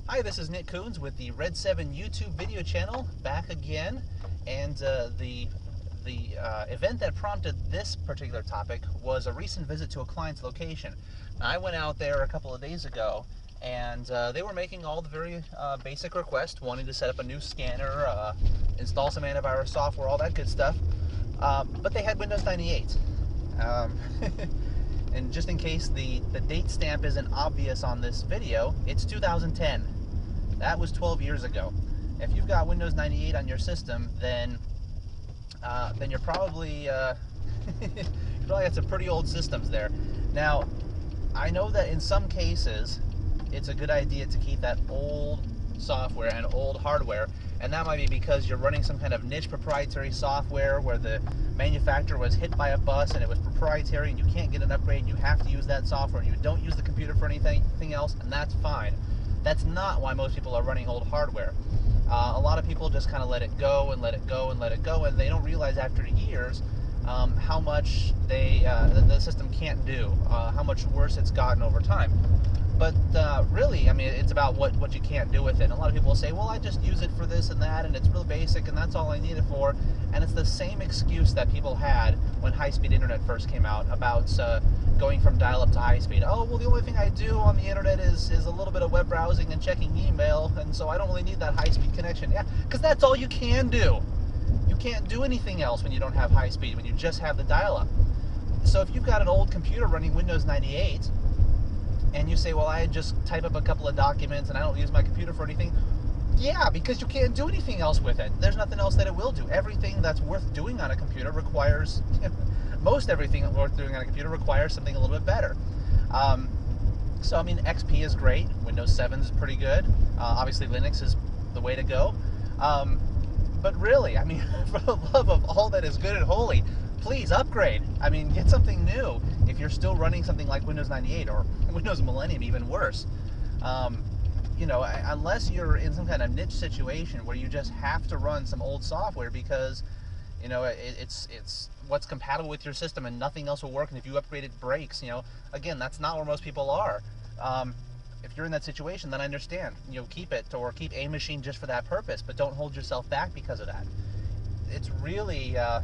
Hi, this is Nick Coons with the Red 7 YouTube video channel, back again. And the event that prompted this particular topic was a recent visit to a client's location. Now, I went out there a couple of days ago, and they were making all the very basic requests, wanting to set up a new scanner, install some antivirus software, all that good stuff. But they had Windows 98. And just in case the date stamp isn't obvious on this video, it's 2010. That was 12 years ago. If you've got Windows 98 on your system, then you're probably you probably got some pretty old systems there. Now, I know that in some cases, it's a good idea to keep that old software and old hardware, and that might be because you're running some kind of niche proprietary software where the manufacturer was hit by a bus and it was proprietary and you can't get an upgrade and you have to use that software and you don't use the computer for anything else, and that's fine. That's not why most people are running old hardware. A lot of people just kind of let it go and let it go and let it go, and they don't realize after years how much the system can't do, how much worse it's gotten over time. But really, I mean, it's about what you can't do with it. And a lot of people will say, well, I just use it for this and that, and it's real basic, and that's all I need it for. And it's the same excuse that people had when high-speed internet first came out about going from dial-up to high-speed. Oh, well, the only thing I do on the internet is a little bit of web browsing and checking email, and so I don't really need that high-speed connection. Yeah, because that's all you can do. You can't do anything else when you don't have high-speed, when you just have the dial-up. So if you've got an old computer running Windows 98, and you say, well, I just type up a couple of documents and I don't use my computer for anything. Yeah, because you can't do anything else with it. There's nothing else that it will do. Everything that's worth doing on a computer requires, most everything that's worth doing on a computer requires something a little bit better. So, I mean, XP is great. Windows 7 is pretty good. Obviously, Linux is the way to go. But really, I mean, for the love of all that is good and holy, please upgrade. I mean, get something new if you're still running something like Windows 98 or Windows Millennium, even worse. You know, unless you're in some kind of niche situation where you just have to run some old software because, you know, it's what's compatible with your system and nothing else will work, and if you upgrade it breaks, you know, again, that's not where most people are. If you're in that situation, then I understand. You know, keep it or keep a machine just for that purpose, but don't hold yourself back because of that. It's really a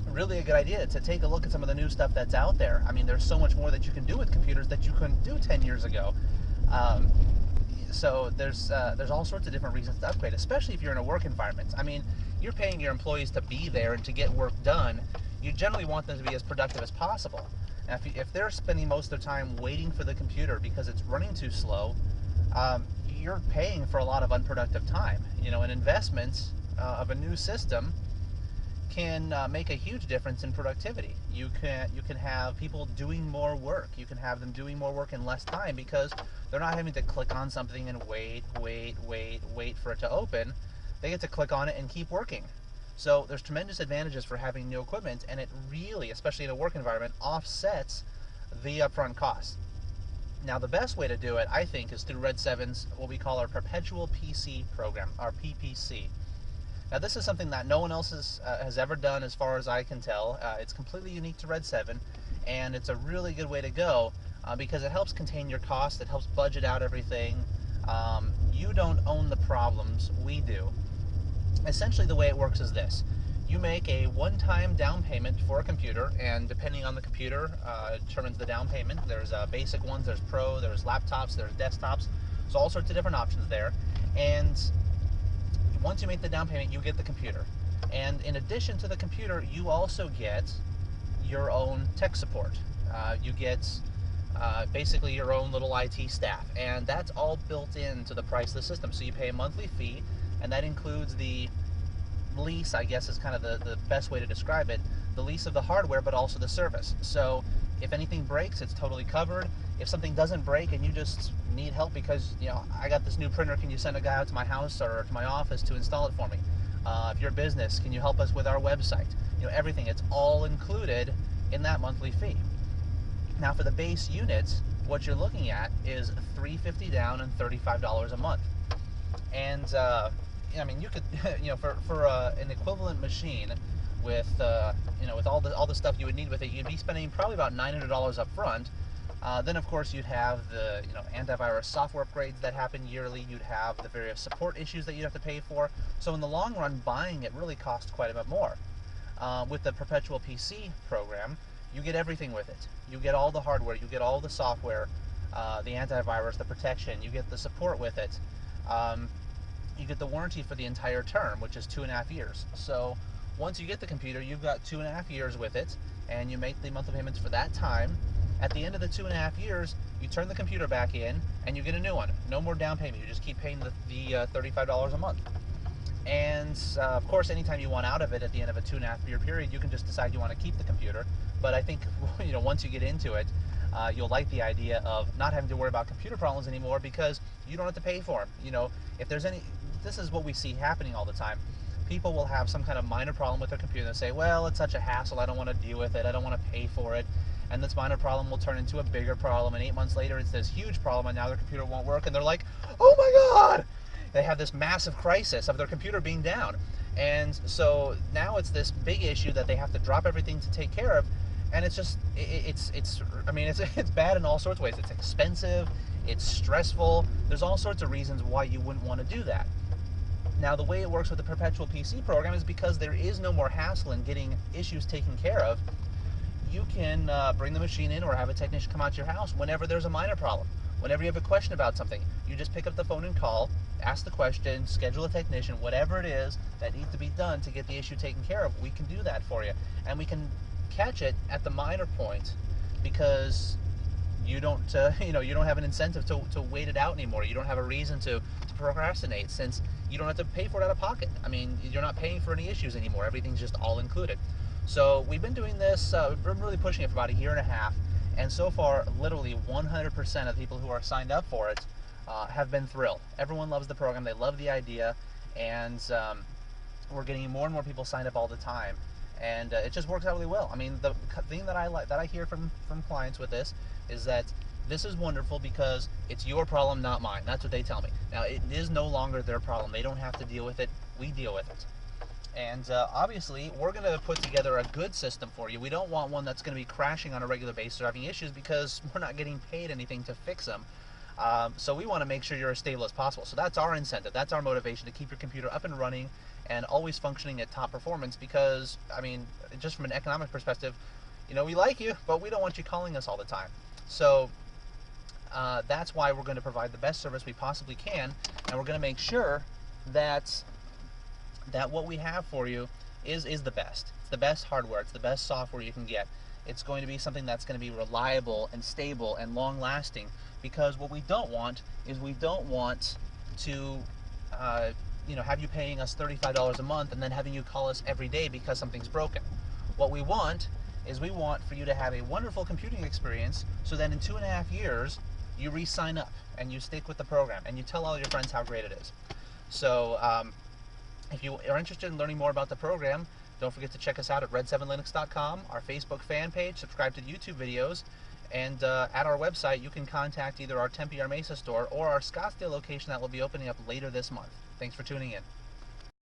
good idea to take a look at some of the new stuff that's out there. I mean, there's so much more that you can do with computers that you couldn't do 10 years ago. So there's all sorts of different reasons to upgrade, especially if you're in a work environment. I mean, you're paying your employees to be there and to get work done. You generally want them to be as productive as possible. Now, if they're spending most of their time waiting for the computer because it's running too slow, you're paying for a lot of unproductive time. You know, an investment of a new system can make a huge difference in productivity. You can have people doing more work. You can have them doing more work in less time because they're not having to click on something and wait for it to open. They get to click on it and keep working. So there's tremendous advantages for having new equipment, and it really, especially in a work environment, offsets the upfront costs. Now, the best way to do it, I think, is through Red 7's what we call our Perpetual PC program, our PPC. Now, this is something that no one else has ever done as far as I can tell. It's completely unique to Red 7, and it's a really good way to go because it helps contain your costs, it helps budget out everything. You don't own the problems, we do. Essentially, the way it works is this. You make a one-time down payment for a computer, and depending on the computer, it determines the down payment. There's basic ones, there's pro, there's laptops, there's desktops, so all sorts of different options there. And once you make the down payment, you get the computer. And in addition to the computer, you also get your own tech support. You get basically your own little IT staff, and that's all built into the price of the system. So you pay a monthly fee, and that includes the lease, I guess is kind of the best way to describe it, the lease of the hardware, but also the service. So if anything breaks, it's totally covered. If something doesn't break and you just need help because, you know, I got this new printer, can you send a guy out to my house or to my office to install it for me? If you're a business, can you help us with our website? You know, everything, it's all included in that monthly fee. Now, for the base units, what you're looking at is $350 down and $35 a month. And I mean, you could, you know, for an equivalent machine with, you know, with all the stuff you would need with it, you'd be spending probably about $900 up front. Then of course you'd have the antivirus software upgrades that happen yearly. You'd have the various support issues that you'd have to pay for. So in the long run, buying it really costs quite a bit more. With the Perpetual PC program, you get everything with it. You get all the hardware, you get all the software, the antivirus, the protection, you get the support with it. You get the warranty for the entire term, which is 2.5 years. So once you get the computer, you've got 2.5 years with it, and you make the monthly payments for that time. At the end of the 2.5 years, you turn the computer back in, and you get a new one. No more down payment. You just keep paying the $35 a month. And of course, anytime you want out of it at the end of a 2.5 year period, you can just decide you want to keep the computer. But I think once you get into it, you'll like the idea of not having to worry about computer problems anymore, because you don't have to pay for them. If there's any, this is what we see happening all the time. People will have some kind of minor problem with their computer and say, well, it's such a hassle, I don't want to deal with it, I don't want to pay for it. And this minor problem will turn into a bigger problem, and 8 months later it's this huge problem, and now their computer won't work, and they're like, oh my God! They have this massive crisis of their computer being down. And so now it's this big issue that they have to drop everything to take care of. And it's just, it's bad in all sorts of ways. It's expensive, it's stressful. There's all sorts of reasons why you wouldn't want to do that. Now, the way it works with the Perpetual PC program is because there is no more hassle in getting issues taken care of. You can bring the machine in or have a technician come out to your house whenever there's a minor problem. Whenever you have a question about something, you just pick up the phone and call, ask the question, schedule a technician, whatever it is that needs to be done to get the issue taken care of, we can do that for you. And we can catch it at the minor point, because you don't you don't have an incentive to wait it out anymore. You don't have a reason to procrastinate, since you don't have to pay for it out of pocket. I mean, you're not paying for any issues anymore. Everything's just all included. So we've been doing this, we're really pushing it for about 1.5 years, and so far literally 100% of the people who are signed up for it have been thrilled. Everyone loves the program, they love the idea, and we're getting more and more people signed up all the time. And it just works out really well. I mean, the thing that I hear from clients with this is that this is wonderful because it's your problem, not mine. That's what they tell me. Now, it is no longer their problem. They don't have to deal with it. We deal with it. And obviously, we're going to put together a good system for you. We don't want one that's going to be crashing on a regular basis or having issues, because we're not getting paid anything to fix them. So we want to make sure you're as stable as possible. So that's our incentive. That's our motivation, to keep your computer up and running and always functioning at top performance, because, I mean, just from an economic perspective, we like you, but we don't want you calling us all the time. So that's why we're going to provide the best service we possibly can, and we're going to make sure that what we have for you is the best. It's the best hardware, it's the best software you can get. It's going to be something that's going to be reliable and stable and long lasting, because what we don't want is we don't want to have you paying us $35 a month and then having you call us every day because something's broken. What we want is we want for you to have a wonderful computing experience, so that in 2.5 years you re-sign up and you stick with the program and you tell all your friends how great it is. So if you are interested in learning more about the program, don't forget to check us out at red7linux.com, our Facebook fan page, subscribe to the YouTube videos, and at our website you can contact either our Tempe or Mesa store or our Scottsdale location that will be opening up later this month. Thanks for tuning in.